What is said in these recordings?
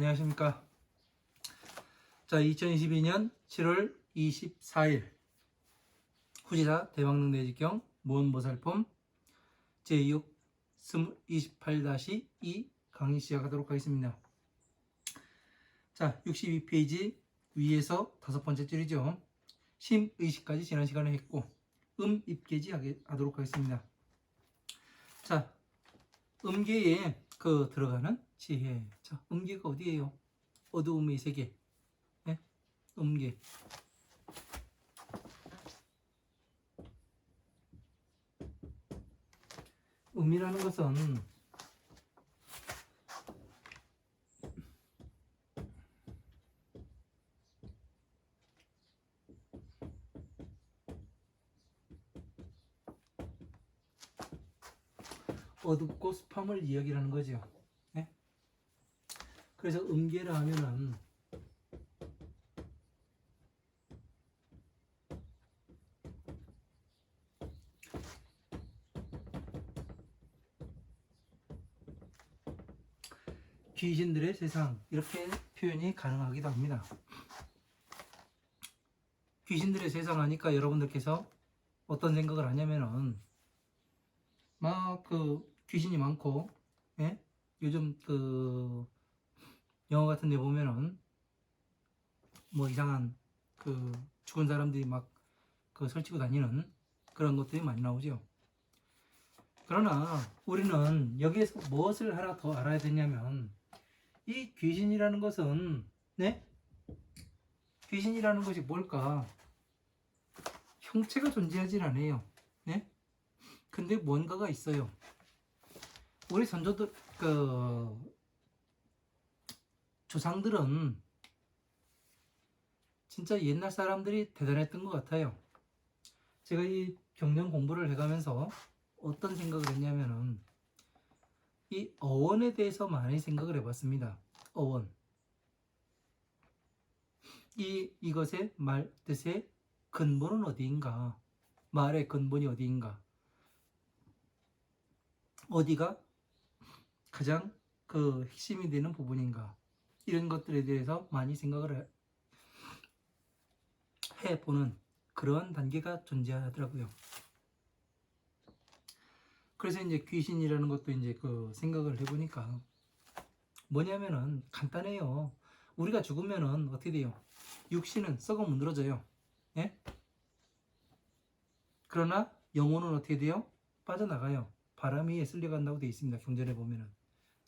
안녕하십니까. 자, 2022년 7월 24일 후지사 대박능 내지경 무언보살품 제6 28-2 강의 시작하도록 하겠습니다. 자, 62페이지 위에서 5번째 줄이죠. 심의식까지 지난 시간에 했고 입계지 하도록 하겠습니다. 자, 음계에 들어가는 지혜. 자, 음계가 어디예요? 어두움의 세계. 네? 음계. 음이라는 것은 어둡고 습함을 이야기하는 거죠. 네? 그래서 음계라 하면은 귀신들의 세상 이렇게 표현이 가능하기도 합니다. 귀신들의 세상 하니까 여러분들께서 어떤 생각을 하냐면은 막 귀신이 많고, 예? 요즘 영화 같은 데 보면은 뭐 이상한 죽은 사람들이 막 설치고 다니는 그런 것들이 많이 나오죠. 그러나 우리는 여기에서 무엇을 하나 더 알아야 되냐면 이 귀신이라는 것은, 네? 귀신이라는 것이 뭘까? 형체가 존재하진 않아요. 네? 근데 뭔가가 있어요. 우리 선조들, 조상들은 진짜 옛날 사람들이 대단했던 것 같아요. 제가 이 경전 공부를 해가면서 어떤 생각을 했냐면은 이 어원에 대해서 많이 생각을 해봤습니다. 어원. 이것의 말 뜻의 근본은 어디인가? 말의 근본이 어디인가? 어디가 가장 핵심이 되는 부분인가? 이런 것들에 대해서 많이 생각을 해보는 그러한 단계가 존재하더라고요. 그래서 이제 귀신이라는 것도 이제 생각을 해보니까 뭐냐면은 간단해요. 우리가 죽으면은 어떻게 돼요? 육신은 썩어 문드러져요. 예? 그러나 영혼은 어떻게 돼요? 빠져나가요. 바람 위에 쓸려간다고 되어 있습니다. 경전에 보면은.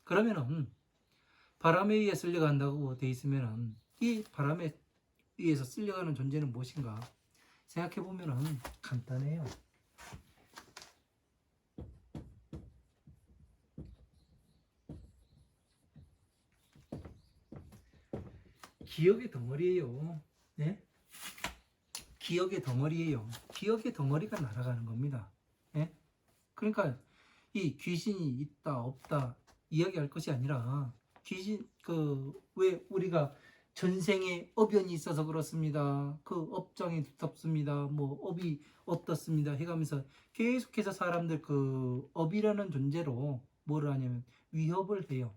그러면은 바람에 의해 쓸려간다고 되어 있으면은 이 바람에 의해서 쓸려가는 존재는 무엇인가? 생각해 보면은 간단해요. 기억의 덩어리예요. 네? 기억의 덩어리예요. 기억의 덩어리가 날아가는 겁니다. 네? 그러니까 이 귀신이 있다 없다 이야기할 것이 아니라 귀신 왜 우리가 전생에 업연이 있어서 그렇습니다. 업장이 두텁습니다. 뭐 업이 어떻습니다. 해가면서 계속해서 사람들 업이라는 존재로 뭐를 하냐면 위협을 해요.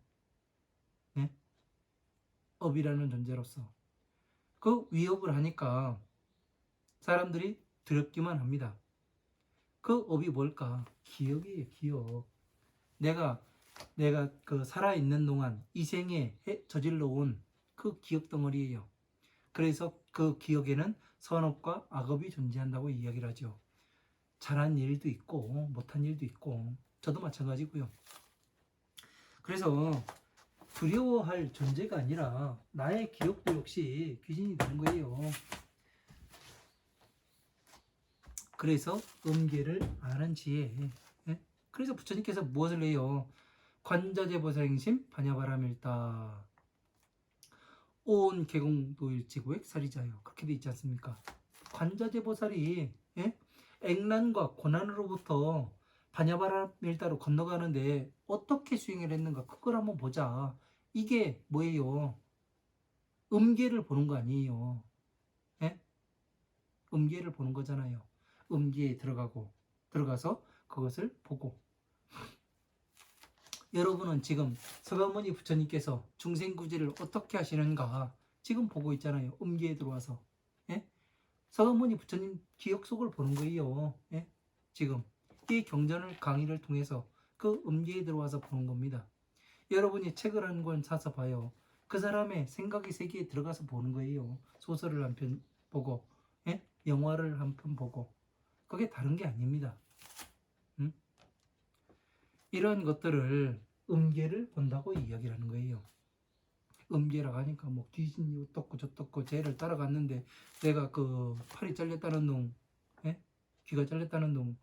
네? 업이라는 존재로서 위협을 하니까 사람들이 두렵기만 합니다. 업이 뭘까? 기억이에요. 기억. 내가 살아있는 동안 이 생에 저질러 온 기억 덩어리예요. 그래서 기억에는 선업과 악업이 존재한다고 이야기를 하죠. 잘한 일도 있고 못한 일도 있고 저도 마찬가지고요. 그래서 두려워할 존재가 아니라 나의 기억도 역시 귀신이 되는 거예요. 그래서 음계를 아는 지혜. 예? 그래서 부처님께서 무엇을 해요? 관자재보살행심 반야바라밀다 온 개공도일지고액 사리자요. 그렇게 돼 있지 않습니까? 관자재보살이, 예? 액난과 고난으로부터 반야바라밀다로 건너가는데 어떻게 수행을 했는가? 그걸 한번 보자. 이게 뭐예요? 음계를 보는 거 아니에요. 예? 음계를 보는 거잖아요. 음계에 들어가서 그것을 보고 여러분은 지금 서가모니 부처님께서 중생구제를 어떻게 하시는가 지금 보고 있잖아요. 음계에 들어와서. 예? 서가모니 부처님 기억 속을 보는 거예요. 예? 지금 이 경전을 강의를 통해서 그 음계에 들어와서 보는 겁니다. 여러분이 책을 한 권 사서 봐요. 그 사람의 생각의 세계에 들어가서 보는 거예요. 소설을 한 편 보고, 예? 영화를 한 편 보고. 그게 다른 게 아닙니다. 이런 것들을 음계를 본다고 이야기를 하는 거예요. 음계라고 하니까 뭐 귀신이 어떻고 저떻고 쟤를 따라갔는데 내가 그 팔이 잘렸다는 둥, 예? 귀가 잘렸다는 둥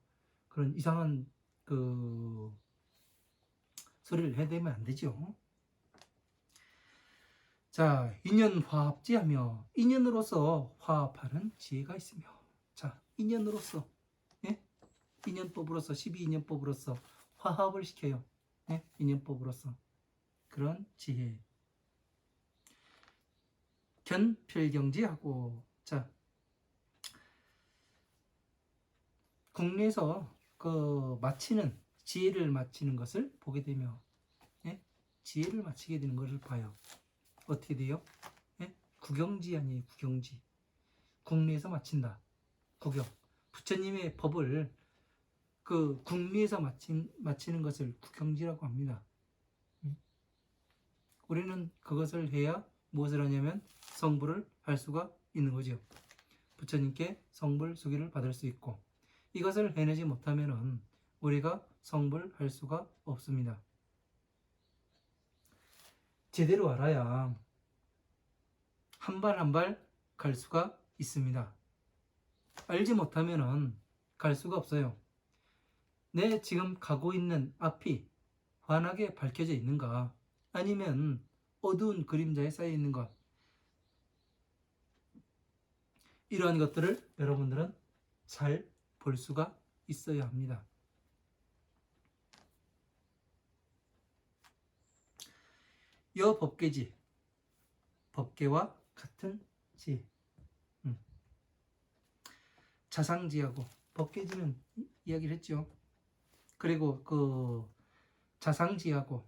그런 이상한 그 소리를 해대면 안 되죠. 자, 인연화합지하며 인연으로서 화합하는 지혜가 있으며, 자, 인연으로서, 예? 인연법으로서 12인연법으로서 화합을 시켜요. 예? 인연법으로서 그런 지혜. 견필경지하고, 자, 국내에서 그 마치는 지혜를 마치는 것을 보게 되며, 예? 지혜를 마치게 되는 것을 봐요. 어떻게 돼요? 예? 구경지 아니에요. 구경지. 국내에서 마친다. 구경. 부처님의 법을 그 국리에서 마치는 것을 구경지라고 합니다. 우리는 그것을 해야 무엇을 하냐면 성불을 할 수가 있는 거죠. 부처님께 성불 수기를 받을 수 있고, 이것을 해내지 못하면 우리가 성불할 수가 없습니다. 제대로 알아야 한 발 한 발 갈 수가 있습니다. 알지 못하면 갈 수가 없어요. 내 지금 가고 있는 앞이 환하게 밝혀져 있는가, 아니면 어두운 그림자에 쌓여 있는가, 이러한 것들을 여러분들은 잘 볼 수가 있어야 합니다. 여 법계지, 법계와 같은 지, 자상지하고 법계지는 이야기를 했죠. 그리고 그 자상지하고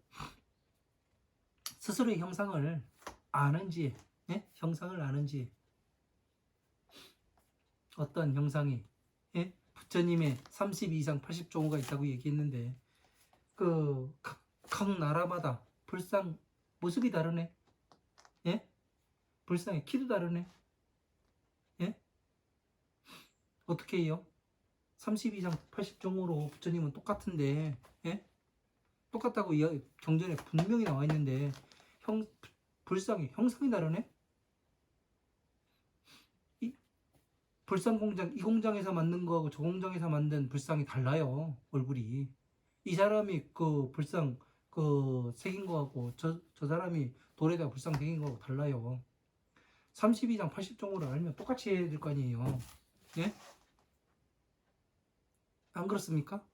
스스로의 형상을 아는지, 예? 형상을 아는지, 어떤 형상이, 예? 부처님의 32 이상 80종호가 있다고 얘기했는데 각 나라마다 불상 모습이 다르네. 예? 불상의 키도 다르네. 예? 어떻게 해요? 30 이상 80종호로 부처님은 똑같은데, 예? 똑같다고 경전에 분명히 나와 있는데 불상의 형상이 다르네. 불상 공장, 이 공장에서 만든 거하고 저 공장에서 만든 불상이 달라요. 얼굴이. 이 사람이 그 불상 그 새긴 거하고 저 사람이 돌에다 불상 새긴 거하고 달라요. 32장 80종으로 알면 똑같이 해야 될 거 아니에요. 예? 안 그렇습니까?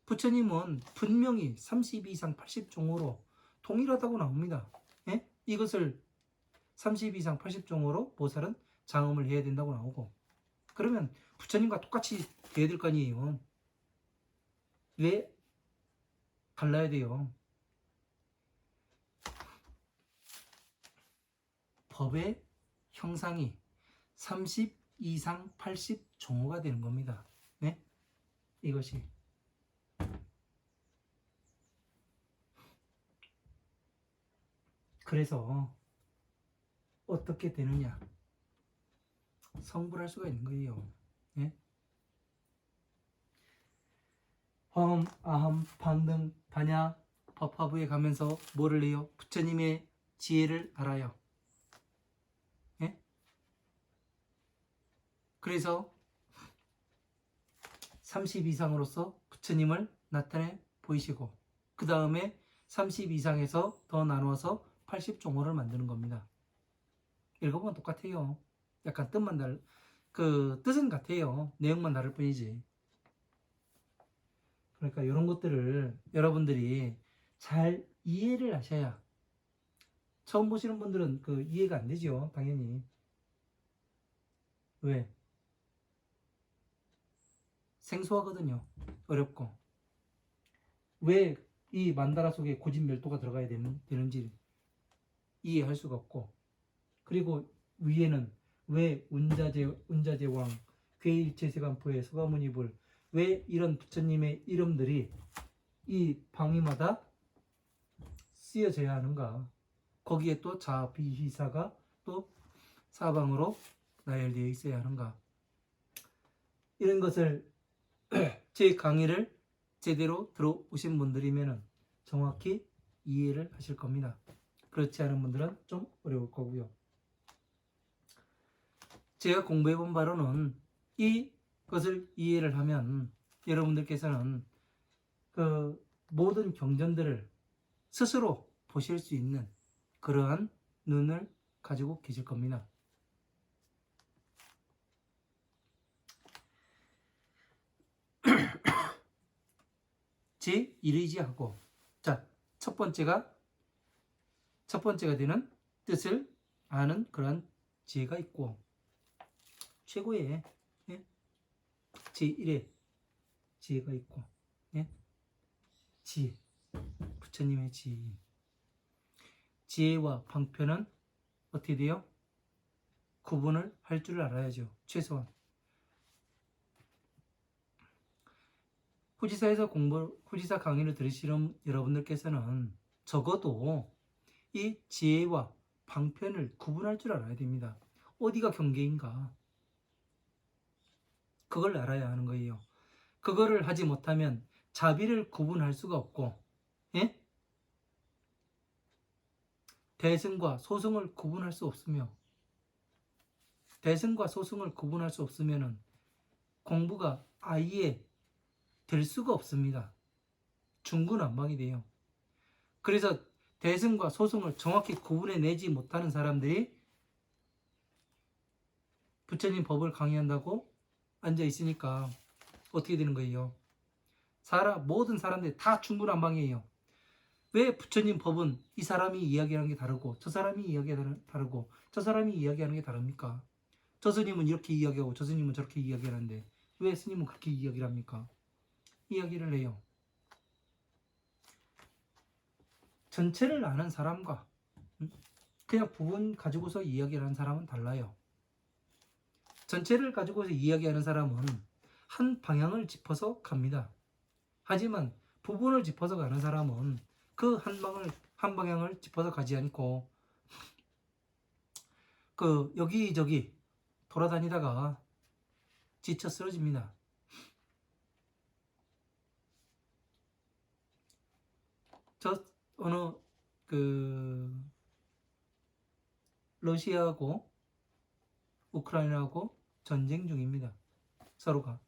부처님은 분명히 32상 80종으로 동일하다고 나옵니다. 예? 이것을 32상 80종으로 보살은 장엄을 해야 된다고 나오고, 그러면 부처님과 똑같이 돼야 될 거 아니에요. 왜 달라야 돼요? 법의 형상이 30 이상 80 종호가 되는 겁니다. 네? 이것이. 그래서 어떻게 되느냐? 성불할 수가 있는 거예요. 네? 화엄, 아함, 방등, 반야, 법화부에 가면서 뭐를 해요? 부처님의 지혜를 알아요. 예? 그래서 30 이상으로서 부처님을 나타내 보이시고, 그 다음에 30 이상에서 더 나누어서 80종호를 만드는 겁니다. 읽어보면 똑같아요. 약간 뜻만 그 뜻은 같아요. 내용만 다를 뿐이지. 그러니까 이런 것들을 여러분들이 잘 이해를 하셔야, 처음 보시는 분들은 그 이해가 안 되죠. 당연히. 왜? 생소하거든요. 어렵고. 왜 이 만다라 속에 고진멸도가 들어가야 되는지 이해할 수가 없고, 그리고 위에는 왜 운자제왕, 괴일체세간포의 서가모니불, 왜 이런 부처님의 이름들이 이 방위마다 쓰여져야 하는가? 거기에 또 자비희사가 또 사방으로 나열되어 있어야 하는가? 이런 것을 제 강의를 제대로 들어오신 분들이면 정확히 이해를 하실 겁니다. 그렇지 않은 분들은 좀 어려울 거고요. 제가 공부해 본 바로는 이것을 이해를 하면 여러분들께서는 그 모든 경전들을 스스로 보실 수 있는 그러한 눈을 가지고 계실 겁니다. 제1의지하고, 자, 첫 번째가 되는 뜻을 아는 그런 지혜가 있고, 최고의 제1의 지혜가 있고, 지혜, 부처님의 지혜. 지혜와 방편은 어떻게 돼요? 구분을 할 줄 알아야죠. 최소한. 후지사 강의를 들으시는 여러분들께서는 적어도 이 지혜와 방편을 구분할 줄 알아야 됩니다. 어디가 경계인가? 그걸 알아야 하는 거예요. 그거를 하지 못하면 자비를 구분할 수가 없고, 대승과 소승을 구분할 수 없으며, 대승과 소승을 구분할 수 없으면 공부가 아예 될 수가 없습니다. 중구난방이 돼요. 그래서 대승과 소승을 정확히 구분해내지 못하는 사람들이 부처님 법을 강의한다고 앉아있으니까 어떻게 되는 거예요? 모든 사람들이 다 중구난방이에요. 왜 부처님 법은 이 사람이 이야기하는 게 다르고 저 사람이 이야기하는 다르고 저 사람이 이야기하는 게 다릅니까? 저 스님은 이렇게 이야기하고 저 스님은 저렇게 이야기하는데 왜 스님은 그렇게 이야기를 합니까? 이야기를 해요. 전체를 아는 사람과 그냥 부분 가지고서 이야기를 하는 사람은 달라요. 전체를 가지고서 이야기하는 사람은 한 방향을 짚어서 갑니다. 하지만 부분을 짚어서 가는 사람은 그 한 방향을 짚어서 가지 않고 그 여기저기 돌아다니다가 지쳐 쓰러집니다. 저 어느 러시아하고 우크라이나하고 전쟁 중입니다. 서로가.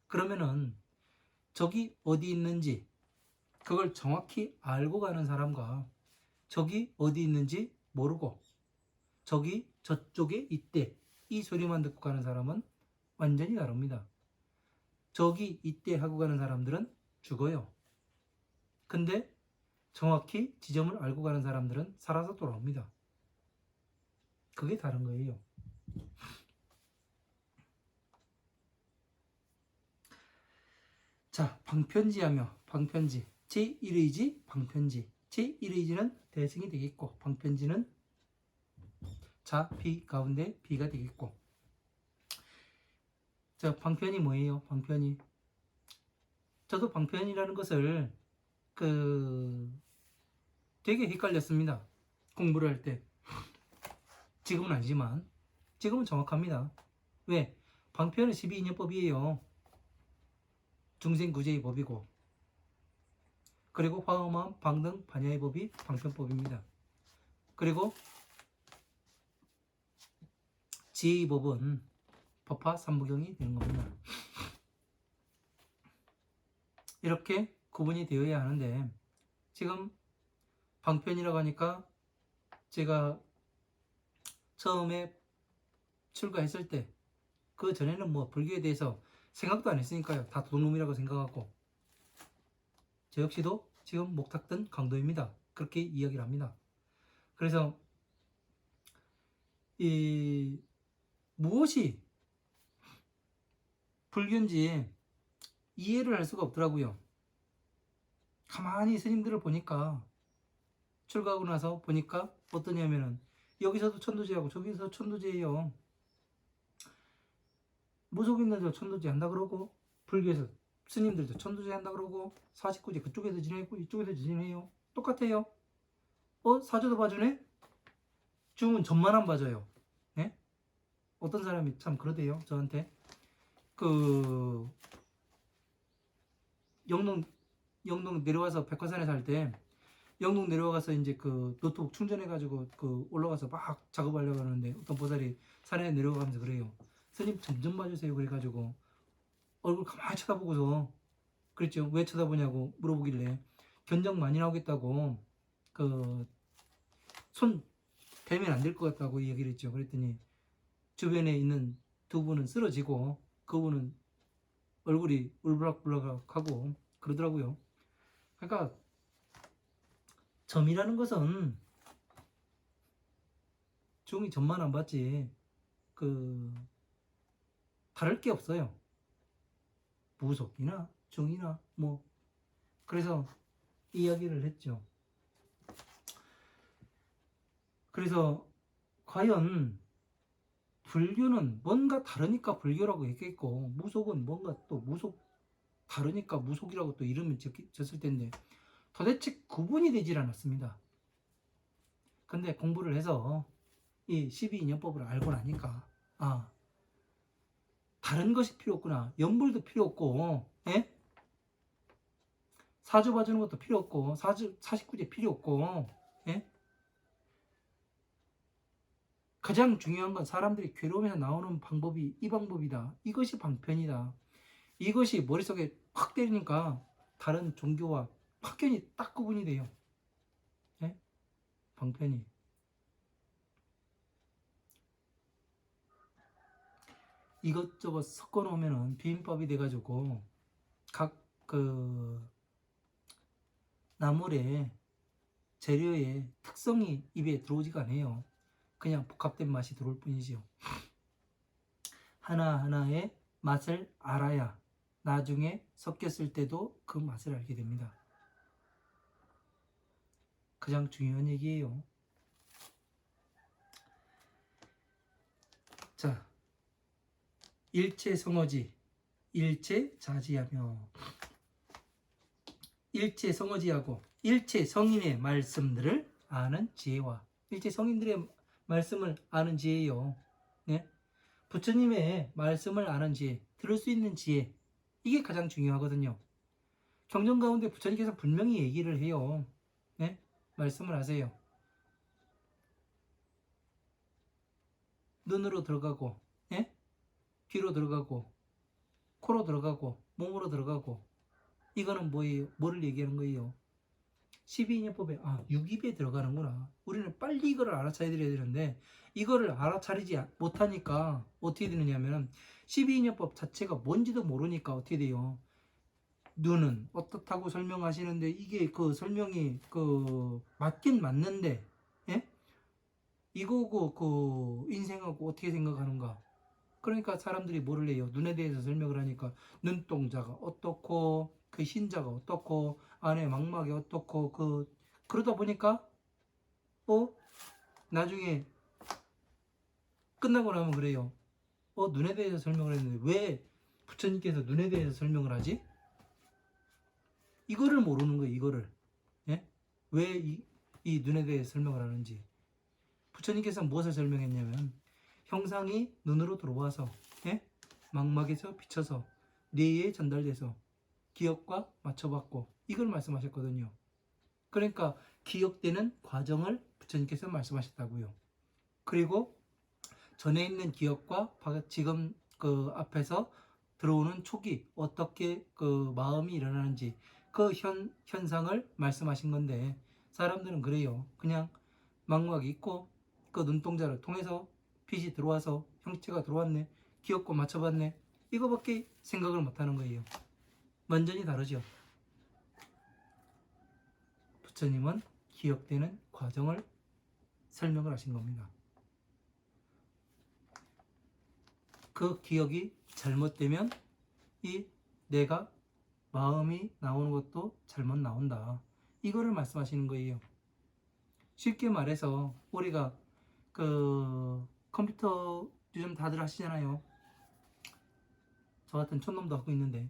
그러면은 적이 어디 있는지 그걸 정확히 알고 가는 사람과 적이 어디 있는지 모르고 적이 저쪽에 있대 이 소리만 듣고 가는 사람은 완전히 다릅니다. 적이 있대 하고 가는 사람들은 죽어요. 근데 정확히 지점을 알고 가는 사람들은 살아서 돌아옵니다. 그게 다른 거예요. 자, 방편지하며 방편지 제1의지 방편지 제1의지는 대승이 되겠고 방편지는 자, 비 가운데 비가 되겠고. 자, 방편이 뭐예요? 방편이 저도 방편이라는 것을 되게 헷갈렸습니다. 공부를 할 때. 지금은 아니지만 지금은 정확합니다. 왜? 방편은 12인연법이에요. 중생구제의 법이고 그리고 화엄함, 방등, 반야의 법이 방편법입니다. 그리고 지혜의 법은 법화 삼부경이 되는 겁니다. 이렇게 구분이 되어야 하는데 지금 방편이라고 하니까 제가 처음에 출가했을 때 그 전에는 뭐 불교에 대해서 생각도 안 했으니까요. 다 도놈이라고 생각하고 저 역시도 지금 목탁든 강도입니다. 그렇게 이야기를 합니다. 그래서 무엇이 불교인지 이해를 할 수가 없더라고요. 가만히 스님들을 보니까 출가하고 나서 보니까 어떠냐면은 여기서도 천도제하고 저기서 천도제예요. 무속인들도 천도제 한다 그러고 불교에서 스님들도 천도제 한다 그러고 49제 그쪽에서 지내고 이쪽에서 지내요. 똑같아요. 사주도 봐주네? 중은 전만 안 봐줘요. 네? 어떤 사람이 참 그러대요. 저한테 그 영동 내려와서 백화산에 살 때 영동 내려와서 이제 그 노트북 충전해가지고 그 올라가서 막 작업하려고 하는데 어떤 보살이 산에 내려가면서 그래요. 스님 점점 봐주세요. 그래가지고 얼굴 가만히 쳐다보고서 그랬죠. 왜 쳐다보냐고 물어보길래 견적 많이 나오겠다고 그 손 대면 안 될 것 같다고 얘기를 했죠. 그랬더니 주변에 있는 두 분은 쓰러지고 그분은 얼굴이 울브락불락하고 그러더라고요. 그러니까 점이라는 것은 중이 점만 안 봤지 그 다를 게 없어요. 무속이나 중이나 뭐 그래서 이야기를 했죠. 그래서 과연 불교는 뭔가 다르니까 불교라고 했겠고 무속은 뭔가 또 무속 다르니까 무속이라고 또 이름을 졌을 텐데 도대체 구분이 되질 않았습니다. 근데 공부를 해서 이 12인연법을 알고 나니까 다른 것이 필요 없구나. 연불도 필요 없고 예? 사주 봐주는 것도 필요 없고 49제 필요 없고 예? 가장 중요한 건 사람들이 괴로움에서 나오는 방법이 이 방법이다. 이것이 방편이다. 이것이 머릿속에 확 때리니까 다른 종교와 확연히 딱 구분이 돼요. 예? 방편이. 이것저것 섞어 놓으면 비빔밥이 돼가지고 각 그 나물의 재료의 특성이 입에 들어오지가 않아요. 그냥 복합된 맛이 들어올 뿐이지요. 하나하나의 맛을 알아야 나중에 섞였을 때도 그 맛을 알게 됩니다. 가장 중요한 얘기예요. 자, 일체성어지, 일체자지하며 일체성어지하고 일체성인의 말씀들을 아는 지혜와 일체성인들의 말씀을 아는 지혜요. 네? 부처님의 말씀을 아는 지혜, 들을 수 있는 지혜, 이게 가장 중요하거든요. 경전 가운데 부처님께서 분명히 얘기를 해요. 네? 말씀을 하세요. 눈으로 들어가고, 예? 귀로 들어가고, 코로 들어가고, 몸으로 들어가고, 이거는 뭐예요? 뭐를 얘기하는 거예요? 12인연법에 6입에 들어가는구나. 우리는 빨리 이거를 알아차려야 되는데 이거를 알아차리지 못하니까 어떻게 되느냐면 12인연법 자체가 뭔지도 모르니까 어떻게 돼요? 눈은 어떻다고 설명하시는데 이게 그 설명이 그 맞긴 맞는데 예? 이거고 그 인생하고 어떻게 생각하는가? 그러니까 사람들이 뭐를 해요? 눈에 대해서 설명을 하니까 눈동자가 어떻고 그 흰자가 어떻고 안에 망막이 어떻고 그러다 보니까 나중에 끝나고 나면 그래요. 눈에 대해서 설명을 했는데 왜 부처님께서 눈에 대해서 설명을 하지? 이거를 모르는 거예요. 이거를 예? 왜 이 눈에 대해서 설명을 하는지. 부처님께서 무엇을 설명했냐면 형상이 눈으로 들어와서 예? 망막에서 비쳐서 뇌에 전달돼서 기억과 맞춰받고 이걸 말씀하셨거든요. 그러니까 기억되는 과정을 부처님께서 말씀하셨다고요. 그리고 전에 있는 기억과 지금 그 앞에서 들어오는 촉이 어떻게 그 마음이 일어나는지 그 현상을 말씀하신 건데 사람들은 그래요. 그냥 망막이 있고 그 눈동자를 통해서 빛이 들어와서 형체가 들어왔네. 기억과 맞춰봤네. 이거밖에 생각을 못하는 거예요. 완전히 다르죠. 부처님은 기억되는 과정을 설명을 하신 겁니다. 그 기억이 잘못되면 이 내가 마음이 나오는 것도 잘못 나온다. 이거를 말씀하시는 거예요. 쉽게 말해서 우리가 그 컴퓨터 요즘 다들 하시잖아요. 저 같은 촌놈도 하고 있는데,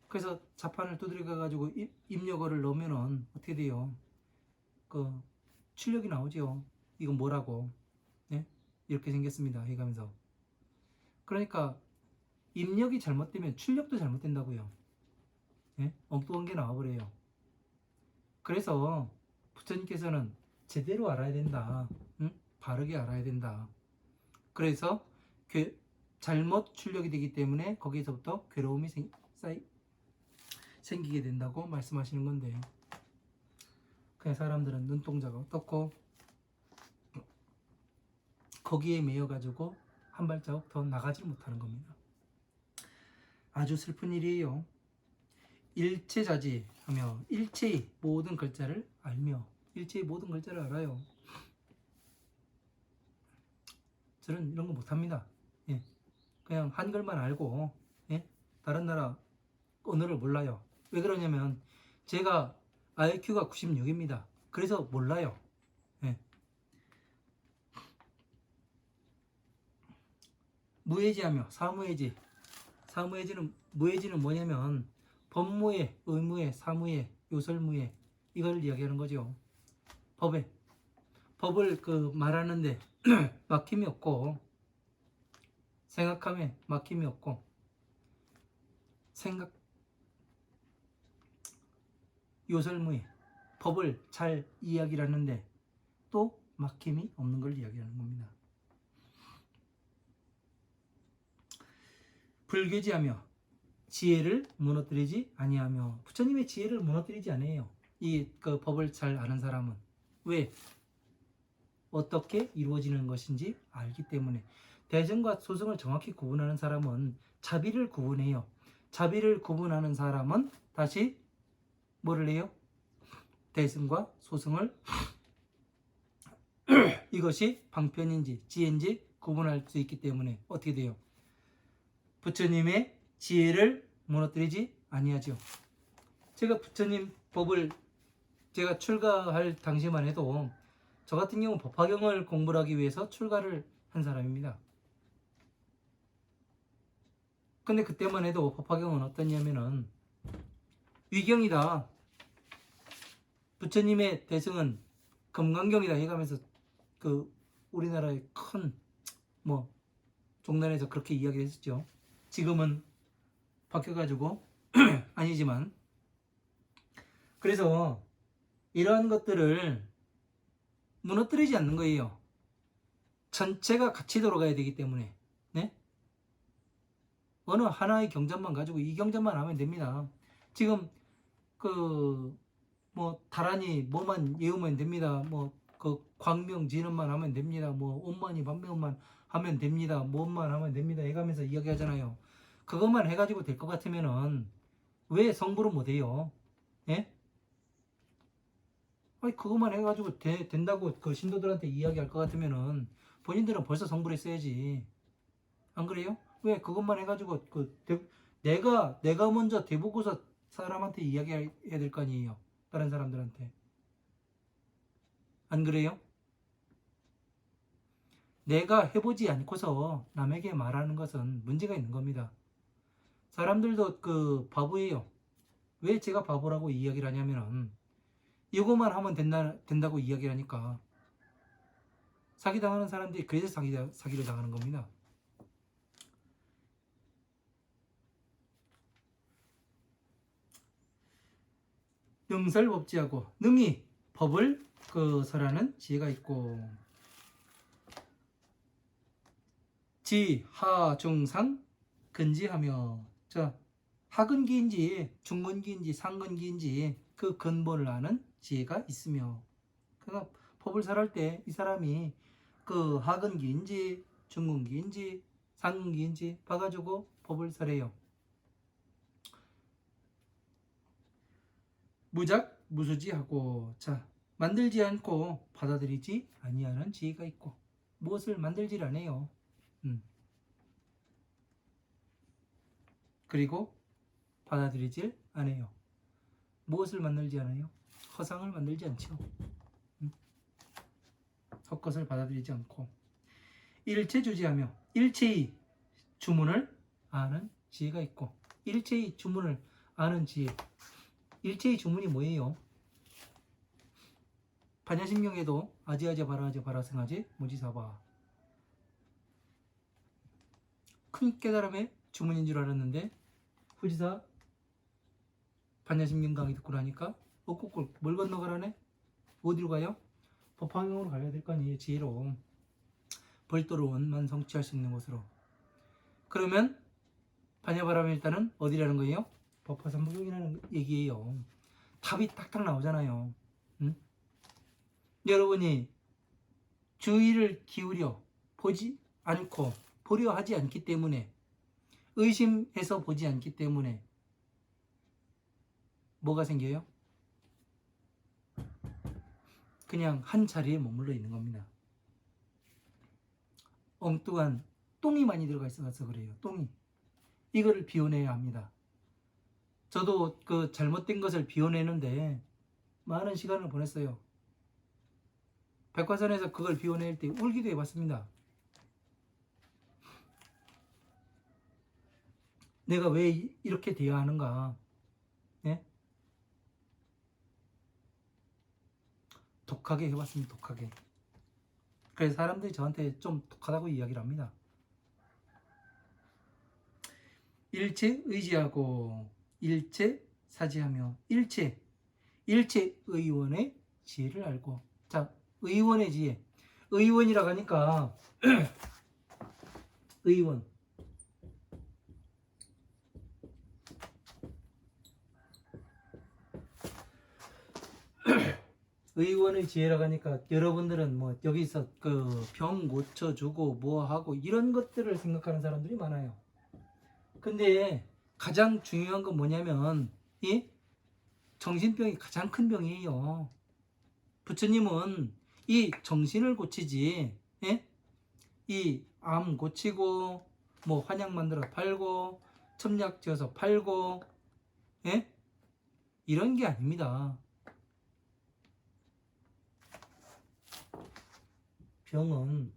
그래서 자판을 두드려 가지고 입력어를 넣으면은 어떻게 돼요? 그 출력이 나오죠. 이건 뭐라고? 네? 이렇게 생겼습니다. 해가면서. 그러니까 입력이 잘못되면 출력도 잘못된다고요. 네? 엉뚱한 게 나와버려요. 그래서 부처님께서는 제대로 알아야 된다. 응? 바르게 알아야 된다. 그래서 잘못 출력이 되기 때문에 거기서부터 괴로움이 생기게 된다고 말씀하시는 건데, 그냥 사람들은 눈동자가 어떻고 거기에 매여가지고 한 발자국 더 나가지 못하는 겁니다. 아주 슬픈 일이에요. 일체자지하며 일체의 모든 글자를 알며, 일체의 모든 글자를 알아요. 저는 이런 거 못합니다. 예. 그냥 한글만 알고, 예? 다른 나라 언어를 몰라요. 왜 그러냐면 제가 IQ가 96입니다. 그래서 몰라요. 예. 무해지하며 사무해지. 무해지는 뭐냐면 법무해, 의무해, 사무해, 요설무해, 이걸 이야기하는 거죠. 법을 말하는데 막힘이 없고, 생각하면 막힘이 없고, 요설무해, 법을 잘 이야기를 하는데 또 막힘이 없는 걸 이야기하는 겁니다. 불교지하며 지혜를 무너뜨리지 아니하며, 부처님의 지혜를 무너뜨리지 않아요. 이 법을 잘 아는 사람은. 왜? 어떻게 이루어지는 것인지 알기 때문에. 대승과 소승을 정확히 구분하는 사람은 자비를 구분해요. 자비를 구분하는 사람은 다시 뭐를 해요? 대승과 소승을 이것이 방편인지 지혜인지 구분할 수 있기 때문에 어떻게 돼요? 부처님의 지혜를 무너뜨리지 아니하죠. 제가 부처님 법을 제가 출가할 당시만 해도 저 같은 경우 법화경을 공부를 하기 위해서 출가를 한 사람입니다. 근데 그때만 해도 법화경은 어떠냐면은 위경이다. 부처님의 대승은 금강경이다 해가면서 우리나라의 큰 종단에서 그렇게 이야기를 했었죠. 지금은 바뀌어가지고 아니지만, 그래서 이러한 것들을 무너뜨리지 않는 거예요. 전체가 같이 돌아가야 되기 때문에. 네? 어느 하나의 경전만 가지고 이 경전만 하면 됩니다. 지금 다란히 뭐만 외우면 됩니다. 광명 진언만 하면 됩니다. 온만이 반명만 하면 됩니다. 뭐만 하면 됩니다. 해가면서 이야기하잖아요. 그것만 해가지고 될 것 같으면은 왜 성불을 못해요? 예? 아니, 그것만 해가지고 된다고 신도들한테 이야기할 것 같으면은 본인들은 벌써 성불했어야지. 안 그래요? 왜 그것만 해가지고 내가 먼저 대보고서 사람한테 이야기해야 될 거 아니에요? 다른 사람들한테. 안 그래요? 내가 해보지 않고서 남에게 말하는 것은 문제가 있는 겁니다. 사람들도 바보예요. 왜 제가 바보라고 이야기를 하냐면은 이거만 하면 된다고 이야기를 하니까. 사기당하는 사람들이 그래서 사기를 당하는 겁니다. 능설법지하고, 능히 법을 설하는 지혜가 있고, 지, 하, 중, 상, 근지하며. 자, 하근기인지 중근기인지 상근기인지 그 근본을 아는 지혜가 있으며. 그러니까 법을 설할 때 이 사람이 하근기인지 중근기인지 상근기인지 봐가지고 법을 설해요. 무작 무수지하고, 자, 만들지 않고 받아들이지 아니하는 지혜가 있고. 무엇을 만들질 않아요. 그리고 받아들이질 않아요. 무엇을 만들지 않아요? 허상을 만들지 않죠. 헛것을 받아들이지 않고 일체주지하며 일체의 주문을 아는 지혜가 있고, 일체의 주문을 아는 지혜. 일체의 주문이 뭐예요? 반야심경에도 아지아제 바라아제 바라생아제 무지사바, 큰 깨달음의 주문인 줄 알았는데 후지사 반야심경 강의 듣고 나니까 엇곡골 뭘 건너가라네? 어디로 가요? 법화경으로 가야 될 거 아니에요. 지혜로 벌도로 원만 성취할 수 있는 곳으로. 그러면 반야바람이 일단은 어디라는 거예요? 법화삼부경이라는 얘기예요. 답이 딱딱 나오잖아요. 응? 여러분이 주의를 기울여 보지 않고 보려 하지 않기 때문에, 의심해서 보지 않기 때문에 뭐가 생겨요? 그냥 한 자리에 머물러 있는 겁니다. 엉뚱한 똥이 많이 들어가 있어서 그래요. 똥이. 이거를 비워내야 합니다. 저도 그 잘못된 것을 비워내는데 많은 시간을 보냈어요. 백화산에서 그걸 비워낼 때 울기도 해봤습니다. 내가 왜 이렇게 돼야 하는가? 네? 독하게 해봤습니다. 독하게. 그래서 사람들이 저한테 좀 독하다고 이야기를 합니다. 일체 의지하고 일체 사지하며 일체 의원의 지혜를 알고. 자, 의원의 지혜. 의원이라고 하니까 의원. 의원의 지혜라고 하니까 여러분들은 뭐 여기서 그 병 고쳐주고 뭐 하고 이런 것들을 생각하는 사람들이 많아요. 근데 가장 중요한 건 뭐냐면 이 정신병이 가장 큰 병이에요. 부처님은 이 정신을 고치지, 예? 이 암 고치고 뭐 환약 만들어 팔고 첨약 지어서 팔고, 예? 이런 게 아닙니다. 병은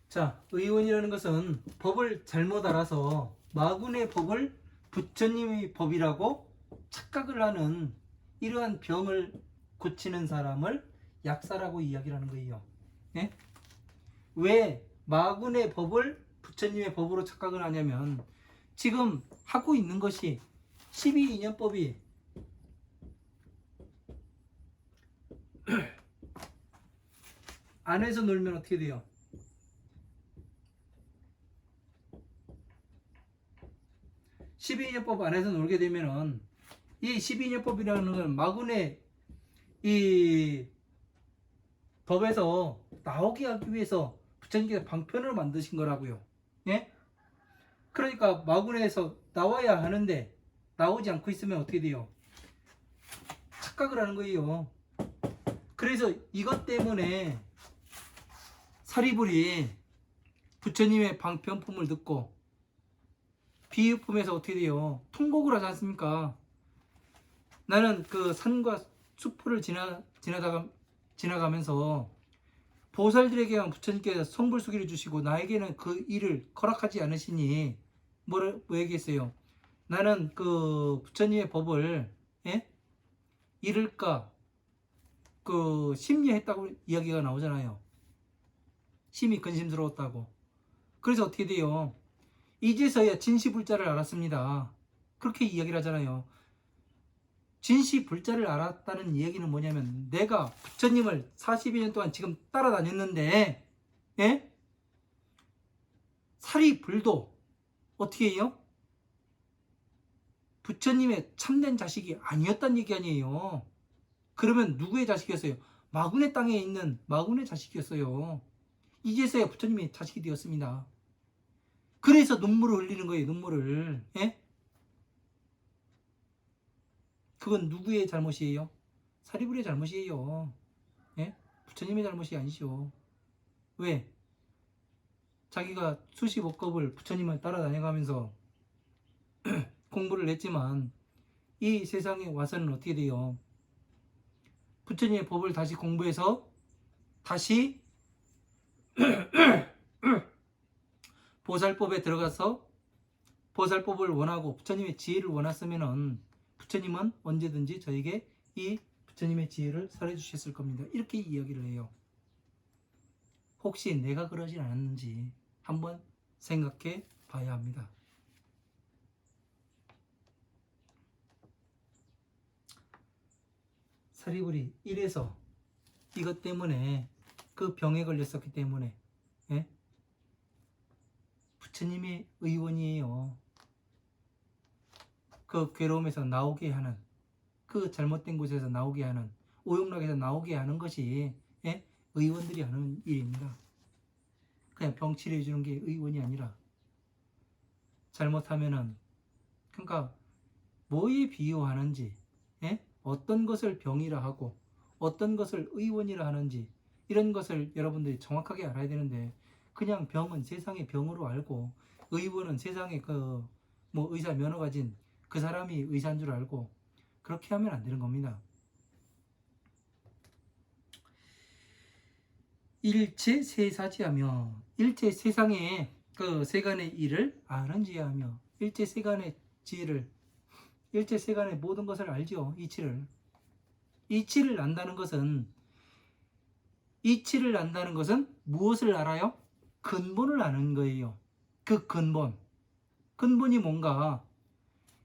자, 의원이라는 것은 법을 잘못 알아서 마군의 법을 부처님의 법이라고 착각을 하는 이러한 병을 고치는 사람을 약사라고 이야기를 하는 거예요. 네? 왜 마군의 법을 부처님의 법으로 착각을 하냐면 지금 하고 있는 것이 12인연법이 안에서 놀면 어떻게 돼요? 12인연법 안에서 놀게 되면은 이 12인연법이라는 건 마군의 이 법에서 나오게 하기 위해서 부처님께서 방편을 만드신 거라고요. 예? 그러니까 마군에서 나와야 하는데 나오지 않고 있으면 어떻게 돼요? 착각을 하는 거예요. 그래서 이것 때문에 사리불이 부처님의 방편품을 듣고 비유품에서 어떻게 돼요? 통곡을 하지 않습니까? 나는 그 산과 숲을 지나가면서 보살들에게만 부처님께서 성불수기를 주시고 나에게는 그 일을 허락하지 않으시니 뭐 얘기했어요? 나는 그 부처님의 법을 잃을까 그 심리했다고 이야기가 나오잖아요. 심히 근심스러웠다고. 그래서 어떻게 돼요? 이제서야 진시불자를 알았습니다. 그렇게 이야기를 하잖아요. 진시불자를 알았다는 얘기는 뭐냐면 내가 부처님을 42년 동안 지금 따라다녔는데 사리불도 어떻게 해요? 부처님의 참된 자식이 아니었단 얘기 아니에요. 그러면 누구의 자식이었어요? 마군의 땅에 있는 마군의 자식이었어요. 이제서야 부처님의 자식이 되었습니다. 그래서 눈물을 흘리는 거예요. 눈물을. 그건 누구의 잘못이에요? 사리불의 잘못이에요. 부처님의 잘못이 아니죠. 왜? 자기가 수시복겁을 부처님을 따라다녀가면서 공부를 했지만 이 세상에 와서는 어떻게 돼요? 부처님의 법을 다시 공부해서 다시 보살법에 들어가서 보살법을 원하고 부처님의 지혜를 원했으면은 부처님은 언제든지 저에게 이 부처님의 지혜를 설해 주셨을 겁니다. 이렇게 이야기를 해요. 혹시 내가 그러진 않았는지 한번 생각해 봐야 합니다. 사리불이 이래서 이것 때문에 그 병에 걸렸었기 때문에 부처님의 의원이에요. 그 괴로움에서 나오게 하는 그 잘못된 곳에서 나오게 하는 오용락에서 나오게 하는 것이 의원들이 하는 일입니다. 그냥 병 치료해 주는 게 의원이 아니라 잘못하면은 그러니까 뭐에 비유하는지 어떤 것을 병이라 하고 어떤 것을 의원이라 하는지 이런 것을 여러분들이 정확하게 알아야 되는데 그냥 병은 세상의 병으로 알고 의원은 세상의 그 뭐 의사 면허 가진 그 사람이 의사인 줄 알고 그렇게 하면 안 되는 겁니다. 일체 세사지하며 일체 세상의 그 세간의 일을 아는 지하며 일체 세간의 지혜를 일체 세간의 모든 것을 알죠. 이치를 안다는 것은 무엇을 알아요? 근본을 아는 거예요. 그 근본이 뭔가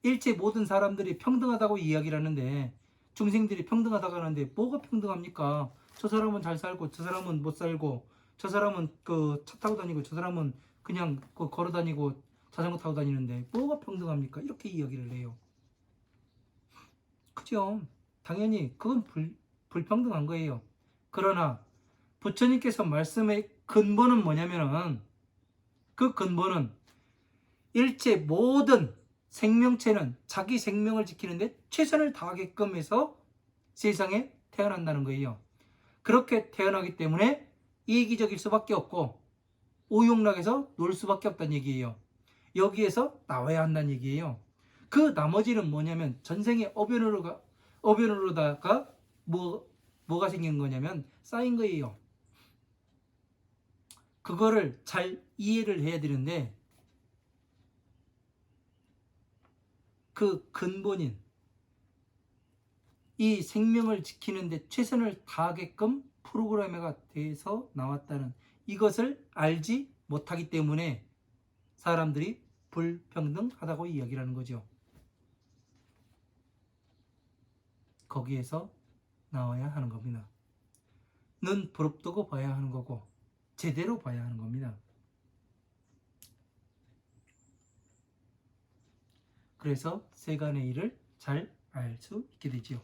일체 모든 사람들이 평등하다고 이야기를 하는데 중생들이 평등하다고 하는데 뭐가 평등합니까? 저 사람은 잘 살고 저 사람은 못 살고 저 사람은 그 차 타고 다니고 저 사람은 그냥 그 걸어 다니고 자전거 타고 다니는데 뭐가 평등합니까? 이렇게 이야기를 해요. 그죠? 당연히 그건 불평등한 거예요. 그러나 부처님께서 말씀의 근본은 뭐냐면은 그 근본은 일체 모든 생명체는 자기 생명을 지키는데 최선을 다하게끔 해서 세상에 태어난다는 거예요. 그렇게 태어나기 때문에 이기적일 수밖에 없고 오용락에서 놀 수밖에 없다는 얘기예요. 여기에서 나와야 한다는 얘기예요. 그 나머지는 뭐냐면 전생의 어변으로다가 뭐가 생긴 거냐면 쌓인 거예요. 그거를 잘 이해를 해야 되는데 그 근본인 이 생명을 지키는데 최선을 다하게끔 프로그램화가 돼서 나왔다는 이것을 알지 못하기 때문에 사람들이 불평등하다고 이야기를 하는 거죠. 거기에서 나와야 하는 겁니다. 눈 부릅뜨고 봐야 하는 거고 제대로 봐야 하는 겁니다. 그래서 세간의 일을 잘 알 수 있게 되지요.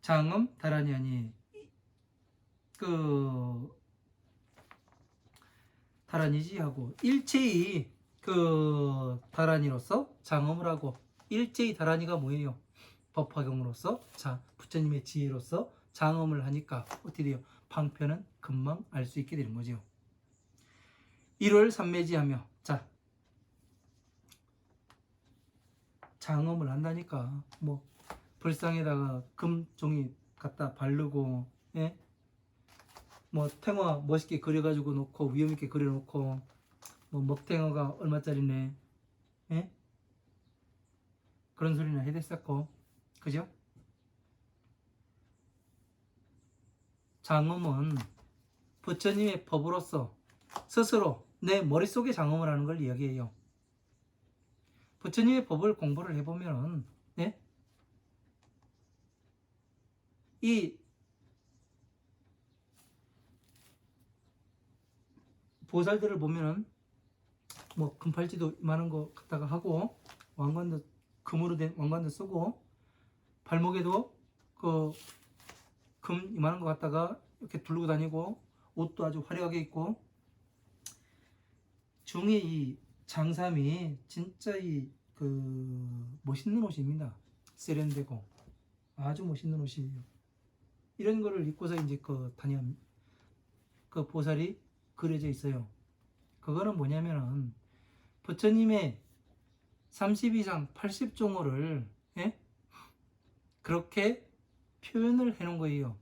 장엄 다란이 아니 그 다란이지 하고 일체의 그 다란이로서 장엄을 하고 일체의 다란이가 뭐예요? 법화경으로서 자 부처님의 지혜로서 장엄을 하니까 어떻게 돼요? 방편은 금방 알 수 있게 되는 거죠. 1월 삼매지하며 자 장엄을 한다니까 뭐 불상에다가 금종이 갖다 바르고 뭐 탱어 멋있게 그려가지고 놓고 위험 있게 그려놓고 뭐 먹탱어가 얼마짜리네, 예? 그런 소리나 해댔었고, 그죠? 장엄은 부처님의 법으로서 스스로 내 머릿속에 장엄을 하는 걸 이야기해요. 부처님의 법을 공부를 해보면, 예? 이 보살들을 보면은 뭐 금팔찌도 이만한 거 갖다가 하고 왕관도 금으로 된 왕관도 쓰고 발목에도 그 금 이만한 거 갖다가 이렇게 두르고 다니고 옷도 아주 화려하게 입고 중에 이 장삼이 진짜 이 그 멋있는 옷입니다. 세련되고 아주 멋있는 옷이에요. 이런 거를 입고서 이제 그 다니는 그 보살이 그려져 있어요. 그거는 뭐냐면은 부처님의 30 이상 80종호를, 예? 그렇게 표현을 해 놓은 거예요.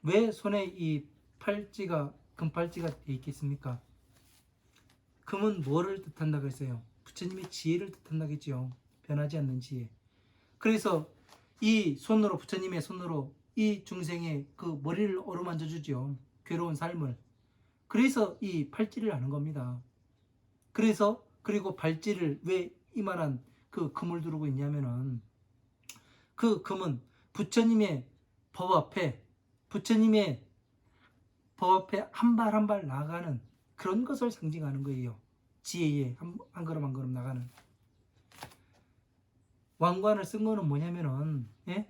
왜 손에 이 팔찌가 금팔찌가 돼 있겠습니까? 금은 뭐를 뜻한다고 했어요? 부처님의 지혜를 뜻한다겠죠. 변하지 않는 지혜. 그래서 이 손으로 부처님의 손으로 이 중생의 그 머리를 어루만져 주죠. 괴로운 삶을. 그래서 이 팔찌를 하는 겁니다. 그래서 그리고 발찌를 왜 이만한 그 금을 두르고 있냐면은 그 금은 부처님의 법 앞에 부처님의 법 앞에 한 발 한 발 나가는 그런 것을 상징하는 거예요. 지혜에 한 걸음 한 걸음 나가는. 왕관을 쓴 거는 뭐냐면은, 예?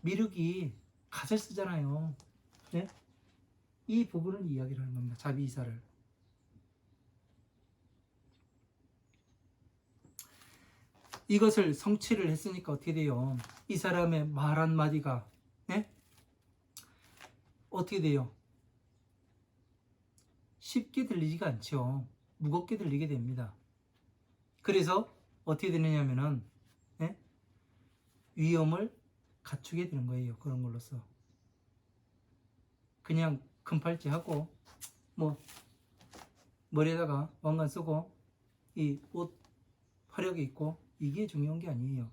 미륵이 갓을 쓰잖아요. 예? 이 부분을 이야기를 하는 겁니다. 자비이사를. 이것을 성취를 했으니까 어떻게 돼요? 이 사람의 말 한마디가, 예? 어떻게 돼요? 쉽게 들리지가 않죠. 무겁게 들리게 됩니다. 그래서 어떻게 되느냐면은, 예? 위험을 갖추게 되는 거예요. 그런 걸로써. 그냥 금팔찌 하고, 뭐, 머리에다가 왕관 쓰고, 이 옷 화려하게 입고, 이게 중요한 게 아니에요.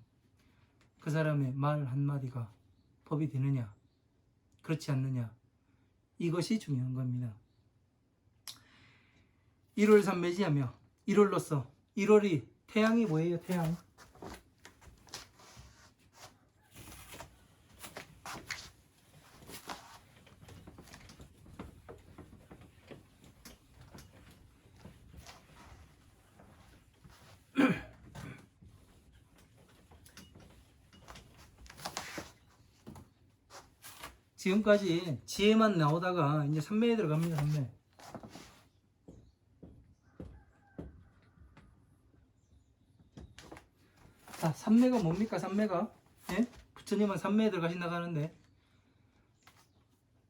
그 사람의 말 한마디가 법이 되느냐, 그렇지 않느냐, 이것이 중요한 겁니다. 1월 삼매지하며 1월로서 1월이 태양이 뭐예요? 태양. 지금까지 지혜만 나오다가 이제 삼매에 들어갑니다. 삼매. 자, 삼매가 뭡니까? 삼매가, 예? 부처님은 삼매에 들어가신다고 하는데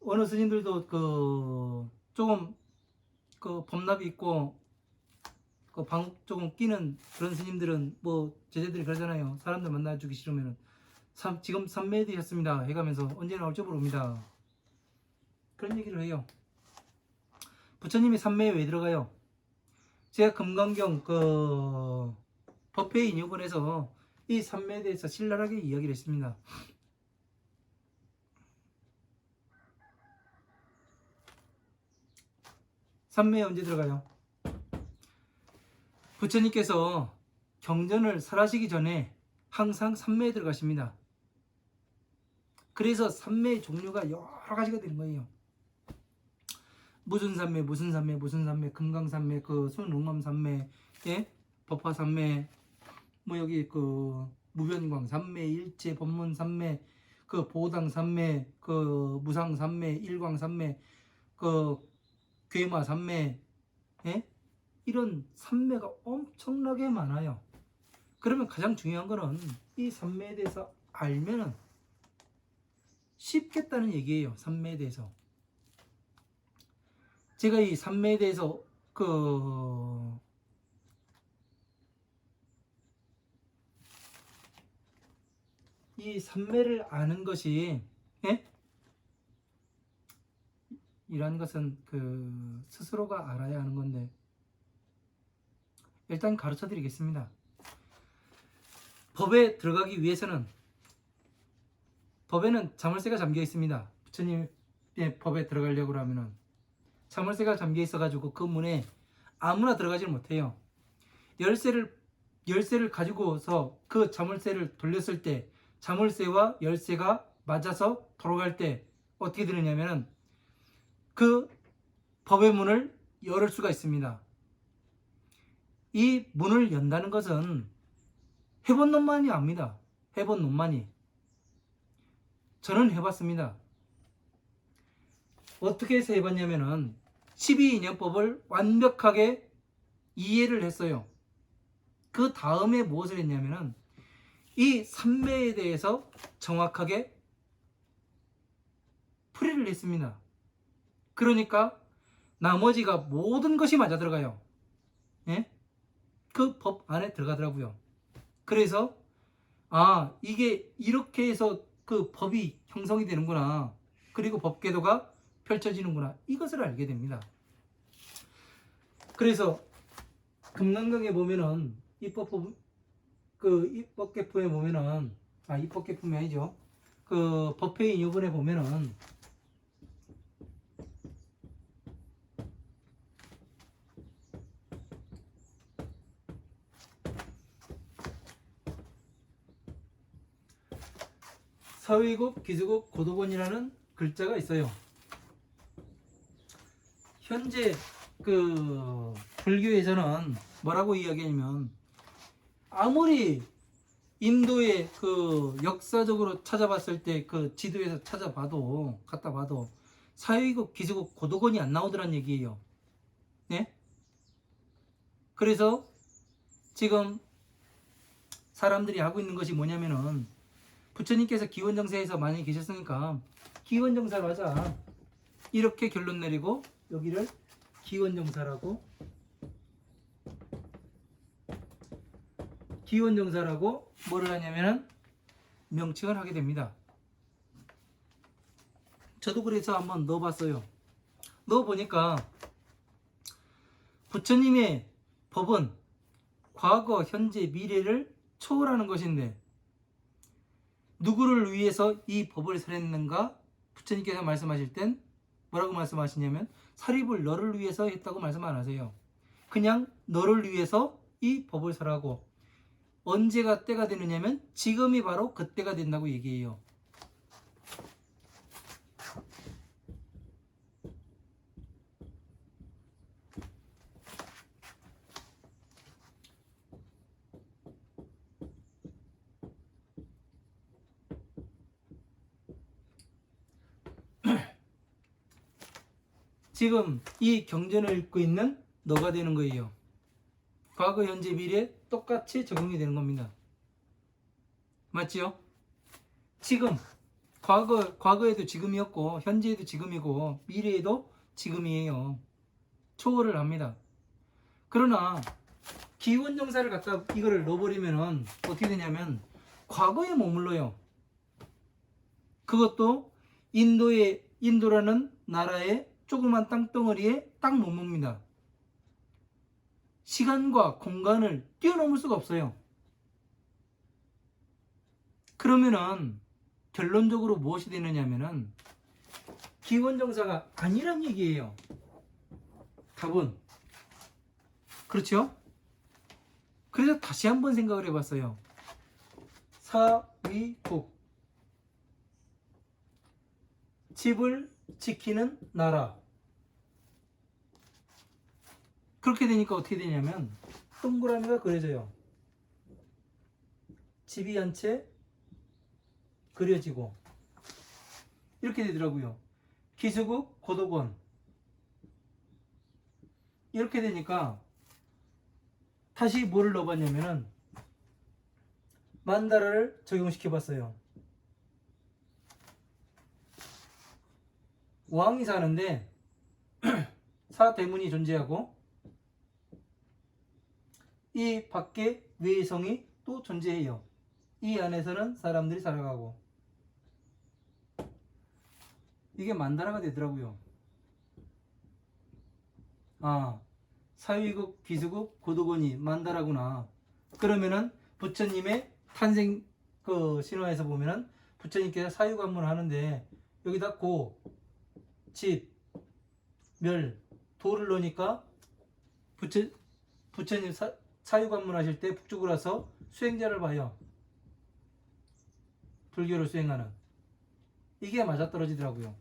어느 스님들도 그 조금 그 법납이 있고 그 방국 조금 끼는 그런 스님들은 뭐 제자들이 그러잖아요. 사람들 만나주기 싫으면은 지금 삼매에 되셨습니다 해가면서 언제 나올지 모릅니다. 그런 얘기를 해요. 부처님이 삼매에 왜 들어가요? 제가 금강경 그 법회 인유본에서 이 삼매에 대해서 신랄하게 이야기를 했습니다. 삼매에 언제 들어가요? 부처님께서 경전을 설하시기 전에 항상 삼매에 들어가십니다. 그래서 삼매의 종류가 여러 가지가 되는 거예요. 무슨 삼매, 무슨 삼매, 무슨 삼매, 금강삼매, 그 순응엄삼매, 예? 법화삼매, 뭐 여기 그 무변광삼매, 일체 법문삼매, 그 보당삼매, 그 무상삼매, 일광삼매, 그 괴마삼매, 예? 이런 삼매가 엄청나게 많아요. 그러면 가장 중요한 거는 이 삼매에 대해서 알면은 쉽겠다는 얘기예요. 삼매에 대해서. 제가 이 삼매에 대해서 이 삼매를 아는 것이, 예? 이러한 것은 그 스스로가 알아야 하는 건데 일단 가르쳐 드리겠습니다. 법에 들어가기 위해서는 법에는 자물쇠가 잠겨 있습니다. 부처님의 법에 들어가려고 하면은 자물쇠가 잠겨 있어 가지고 그 문에 아무나 들어가지를 못해요. 열쇠를 가지고서 그 자물쇠를 돌렸을 때 자물쇠와 열쇠가 맞아서 돌아갈 때 어떻게 되느냐면은 그 법의 문을 열을 수가 있습니다. 이 문을 연다는 것은 해본 놈만이 압니다. 해본 놈만이. 저는 해봤습니다. 어떻게 해서 해봤냐면은 12인연법을 완벽하게 이해를 했어요. 그 다음에 무엇을 했냐면은 이 삼매에 대해서 정확하게 풀이를 했습니다. 그러니까 나머지가 모든 것이 맞아 들어가요. 예? 그 법 안에 들어가더라고요. 그래서 이게 이렇게 해서 그 법이 형성이 되는구나. 그리고 법궤도가 펼쳐지는구나. 이것을 알게 됩니다. 그래서 금강경에 보면은 입법개품에 보면은 입법개품이 아니죠. 그 법회인 요번에 보면은 서위국, 기수국, 고도본이라는 글자가 있어요. 현재 그 불교에서는 뭐라고 이야기하냐면 아무리 인도의 그 역사적으로 찾아봤을 때 그 지도에서 갖다 봐도 사위국, 기수국, 고도곤이 안 나오더란 얘기예요. 네? 그래서 지금 사람들이 하고 있는 것이 뭐냐면은 부처님께서 기원정사에서 많이 계셨으니까 기원정사로 하자 이렇게 결론 내리고 여기를 기원정사라고 뭐를 하냐면은 명칭을 하게 됩니다. 저도 그래서 한번 넣어봤어요. 넣어보니까 부처님의 법은 과거, 현재, 미래를 초월하는 것인데 누구를 위해서 이 법을 설했는가? 부처님께서 말씀하실 땐 뭐라고 말씀하시냐면 사립을 너를 위해서 했다고 말씀 안 하세요. 그냥 너를 위해서 이 법을 설하고 언제가 때가 되느냐면 지금이 바로 그때가 된다고 얘기해요. 지금 이 경전을 읽고 있는 너가 되는 거예요. 과거, 현재, 미래 똑같이 적용이 되는 겁니다. 맞지요? 지금 과거에도 지금이었고 현재에도 지금이고 미래에도 지금이에요. 초월을 합니다. 그러나 기원정사를 갖다 이거를 넣어버리면은 어떻게 되냐면 과거에 머물러요. 그것도 인도라는 나라의 조그만 땅덩어리에 딱 머뭅니다. 시간과 공간을 뛰어넘을 수가 없어요. 그러면은 결론적으로 무엇이 되느냐면은 기원정사가 아니란 얘기예요. 답은. 그렇죠? 그래서 다시 한번 생각을 해봤어요. 사위국, 집을 지키는 나라. 그렇게 되니까 어떻게 되냐면 동그라미가 그려져요. 집이 한 채 그려지고 이렇게 되더라고요. 기수국, 고도권 이렇게 되니까 다시 뭐를 넣어봤냐면은 만다라를 적용시켜봤어요. 왕이 사는데 사대문이 존재하고 이 밖에 외성이 또 존재해요. 이 안에서는 사람들이 살아가고 이게 만다라가 되더라고요. 아, 사위국, 귀수국, 고도곤이 만다라구나. 그러면은 부처님의 탄생 그 신화에서 보면은 부처님께서 사유관문을 하는데 여기다 고, 집, 멸, 도를 넣으니까 부처님 사유관문 하실 때 북쪽으로 와서 수행자를 봐요. 불교를 수행하는. 이게 맞아떨어지더라고요.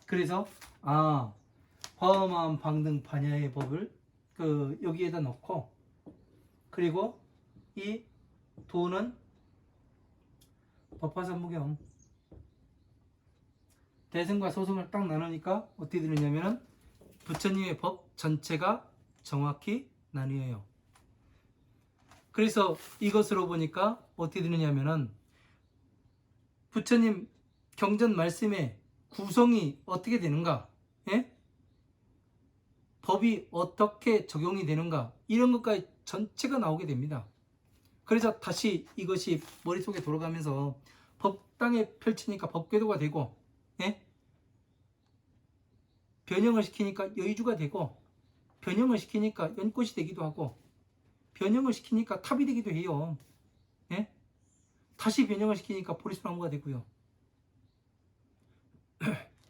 그래서 화엄한 방등 반야의 법을 그 여기에다 넣고, 그리고 이 도는 법화삼무경 대승과 소승을 딱 나누니까 어떻게 되느냐면은 부처님의 법 전체가 정확히 나뉘어요. 그래서 이것으로 보니까 어떻게 되느냐면은 부처님 경전 말씀의 구성이 어떻게 되는가, 예? 법이 어떻게 적용이 되는가, 이런 것까지 전체가 나오게 됩니다. 그래서 다시 이것이 머릿속에 돌아가면서 법당에 펼치니까 법궤도가 되고, 예? 변형을 시키니까 여의주가 되고, 변형을 시키니까 연꽃이 되기도 하고, 변형을 시키니까 탑이 되기도 해요. 예? 다시 변형을 시키니까 보리수나무가 되고요.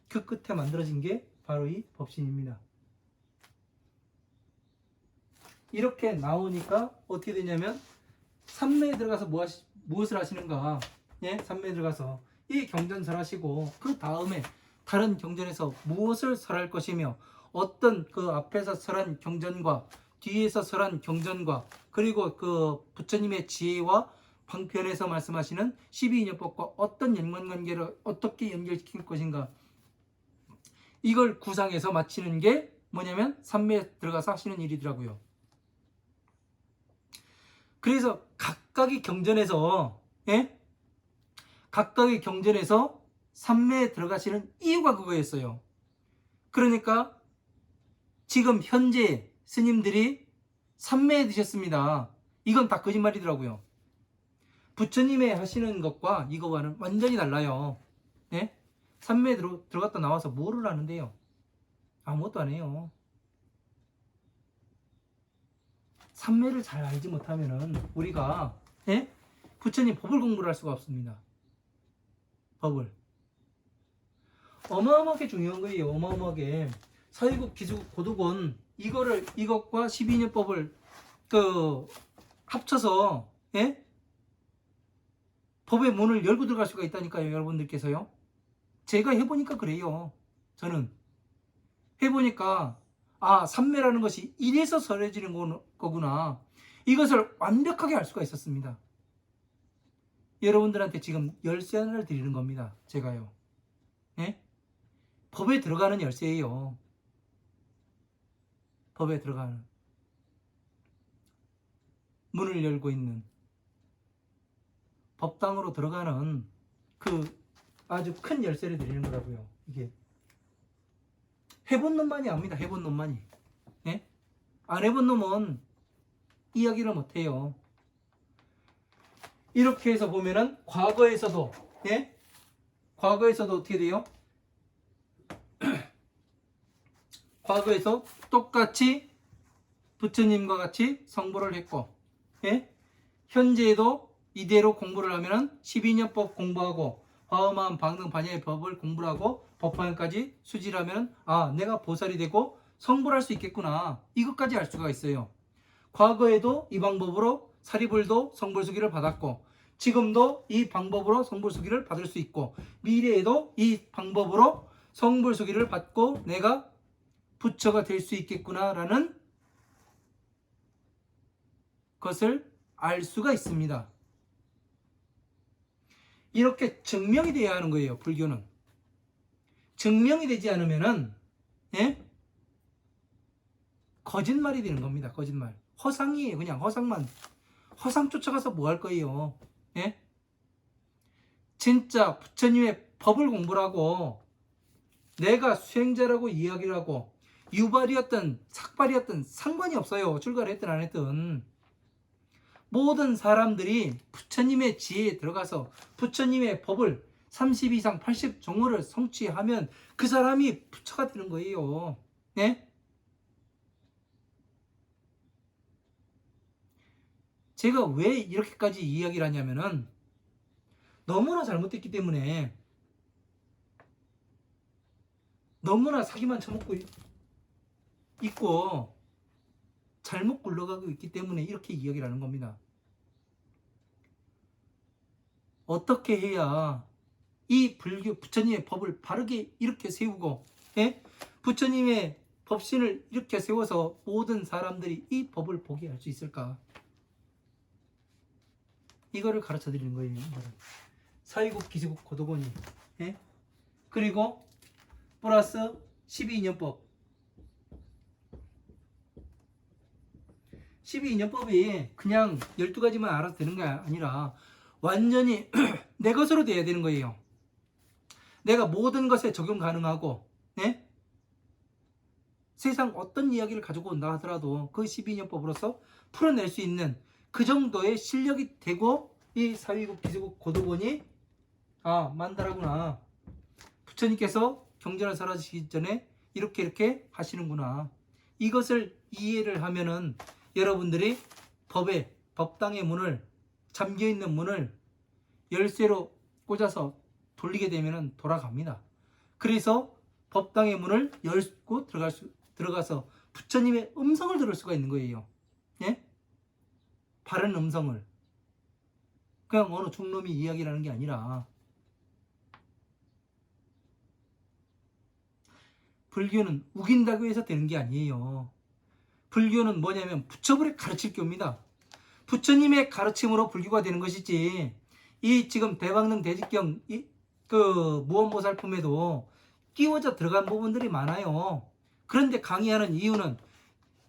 그 끝에 만들어진 게 바로 이 법신입니다. 이렇게 나오니까 어떻게 되냐면 삼매에 들어가서 무엇을 하시는가, 예? 삼매에 들어가서 이 경전설 하시고 그 다음에 다른 경전에서 무엇을 설할 것이며 어떤 그 앞에서 설한 경전과 뒤에서 설한 경전과 그리고 그 부처님의 지혜와 방편에서 말씀하시는 12인연법과 어떤 연관관계를 어떻게 연결시킬 것인가, 이걸 구상해서 마치는 게 뭐냐면 삼매에 들어가서 하시는 일이더라고요. 그래서 각각의 경전에서, 예? 각각의 경전에서 삼매에 들어가시는 이유가 그거였어요. 그러니까 지금 현재 스님들이 삼매에 드셨습니다. 이건 다 거짓말이더라고요. 부처님의 하시는 것과 이거와는 완전히 달라요. 예? 삼매에 들어갔다 나와서 뭐를 하는데요? 아무것도 안 해요. 삼매를 잘 알지 못하면은 우리가, 예? 부처님 법을 공부를 할 수가 없습니다. 법을. 어마어마하게 중요한 거예요. 어마어마하게. 사유국, 기수국, 고도곤 이것과 12인연법을 그 합쳐서, 예? 법의 문을 열고 들어갈 수가 있다니까요. 여러분들께서요. 제가 해보니까 그래요. 저는 해보니까 삼매라는 것이 이래서 설해지는 거구나. 이것을 완벽하게 알 수가 있었습니다. 여러분들한테 지금 열쇠 하나를 드리는 겁니다. 제가요. 예? 법에 들어가는 열쇠예요. 법에 들어가는 문을 열고 있는 법당으로 들어가는 그 아주 큰 열쇠를 드리는 거라고요. 이게 해본 놈만이 압니다. 해본 놈만이. 예? 안 해본 놈은 이야기를 못해요. 이렇게 해서 보면은 과거에서도, 예? 과거에서도 어떻게 돼요? 과거에서 똑같이 부처님과 같이 성불을 했고, 예? 현재에도 이대로 공부를 하면은 12년법 공부하고 화엄한 방등 반야의 법을 공부를 하고 법화연까지 수지하면 내가 보살이 되고 성불할 수 있겠구나, 이것까지 알 수가 있어요. 과거에도 이 방법으로 사리불도 성불수기를 받았고 지금도 이 방법으로 성불수기를 받을 수 있고 미래에도 이 방법으로 성불수기를 받고 내가 부처가 될 수 있겠구나 라는 것을 알 수가 있습니다. 이렇게 증명이 돼야 하는 거예요. 불교는. 증명이 되지 않으면은, 예? 거짓말이 되는 겁니다. 거짓말. 허상이에요. 그냥 허상 쫓아가서 뭐 할 거예요. 예? 진짜 부처님의 법을 공부를 하고 내가 수행자라고 이야기를 하고 유발이었든 삭발이었든 상관이 없어요. 출가를 했든 안 했든. 모든 사람들이 부처님의 지혜에 들어가서 부처님의 법을 30 이상 80 정도를 성취하면 그 사람이 부처가 되는 거예요. 예? 제가 왜 이렇게까지 이야기를 하냐면은 너무나 잘못됐기 때문에, 너무나 사기만 쳐먹고 있고 잘못 굴러가고 있기 때문에 이렇게 이야기를 하는 겁니다. 어떻게 해야 이 불교 부처님의 법을 바르게 이렇게 세우고, 예? 부처님의 법신을 이렇게 세워서 모든 사람들이 이 법을 보게 할 수 있을까? 이거를 가르쳐 드리는 거예요. 사위국, 기세국, 고도곤이, 예? 그리고 플러스 12인연법. 12인연법이 그냥 12가지만 알아도 되는 게 아니라 완전히 내 것으로 돼야 되는 거예요. 내가 모든 것에 적용 가능하고, 예? 세상 어떤 이야기를 가지고 온다 하더라도 그 12인연법으로서 풀어낼 수 있는 그 정도의 실력이 되고, 이 사위국, 기세국, 고도곤이 만다라구나. 부처님께서 경전을 설하시기 전에 이렇게 하시는구나. 이것을 이해를 하면은 여러분들이 법당의 문을, 잠겨있는 문을 열쇠로 꽂아서 돌리게 되면은 돌아갑니다. 그래서 법당의 문을 열고 들어가서 부처님의 음성을 들을 수가 있는 거예요. 예? 바른 음성을. 그냥 어느 중놈이 이야기를 하는 게 아니라, 불교는 우긴다고 해서 되는 게 아니에요. 불교는 뭐냐면 부처불에 가르칠 교입니다. 부처님의 가르침으로 불교가 되는 것이지, 이 지금 대방능 대직경 그 무언보살품에도 끼워져 들어간 부분들이 많아요. 그런데 강의하는 이유는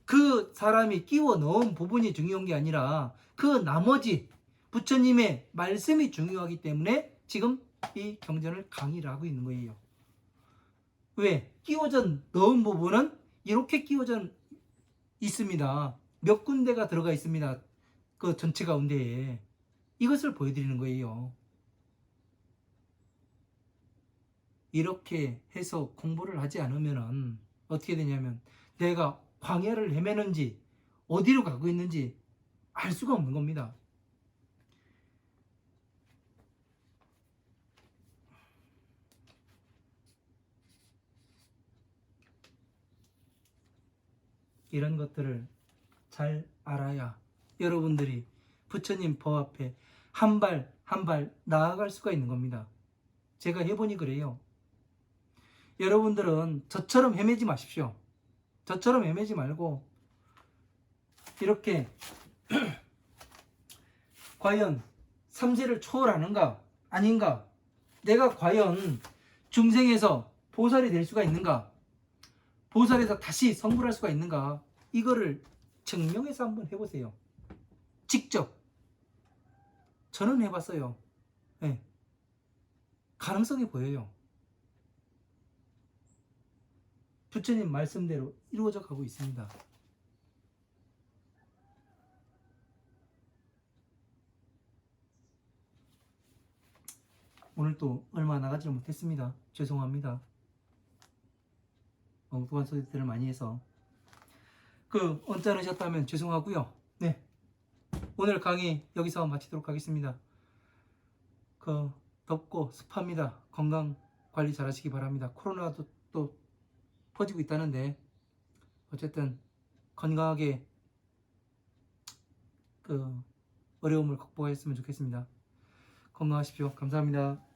그 사람이 끼워 넣은 부분이 중요한 게 아니라 그 나머지 부처님의 말씀이 중요하기 때문에 지금 이 경전을 강의를 하고 있는 거예요. 왜? 끼워져 넣은 부분은 이렇게 끼워져 있습니다. 몇 군데가 들어가 있습니다. 그 전체 가운데에. 이것을 보여드리는 거예요. 이렇게 해서 공부를 하지 않으면 어떻게 되냐면 내가 광야를 헤매는지 어디로 가고 있는지 알 수가 없는 겁니다. 이런 것들을 잘 알아야 여러분들이 부처님 법 앞에 한 발 한 발 나아갈 수가 있는 겁니다. 제가 해보니 그래요. 여러분들은 저처럼 헤매지 마십시오. 저처럼 헤매지 말고 이렇게 과연 삼세를 초월하는가 아닌가, 내가 과연 중생에서 보살이 될 수가 있는가, 보살에서 다시 성불할 수가 있는가, 이거를 증명해서 한번 해보세요. 직접. 저는 해봤어요. 네. 가능성이 보여요. 부처님 말씀대로 이루어져 가고 있습니다. 오늘 또 얼마 나가지를 못했습니다. 죄송합니다. 엉뚱한 소리들을 많이 해서 언짢으셨다면 죄송하고요. 네, 오늘 강의 여기서 마치도록 하겠습니다. 덥고 습합니다. 건강 관리 잘 하시기 바랍니다. 코로나도 또 퍼지고 있다는데 어쨌든 건강하게 어려움을 극복하셨으면 좋겠습니다. 건강하십시오. 감사합니다.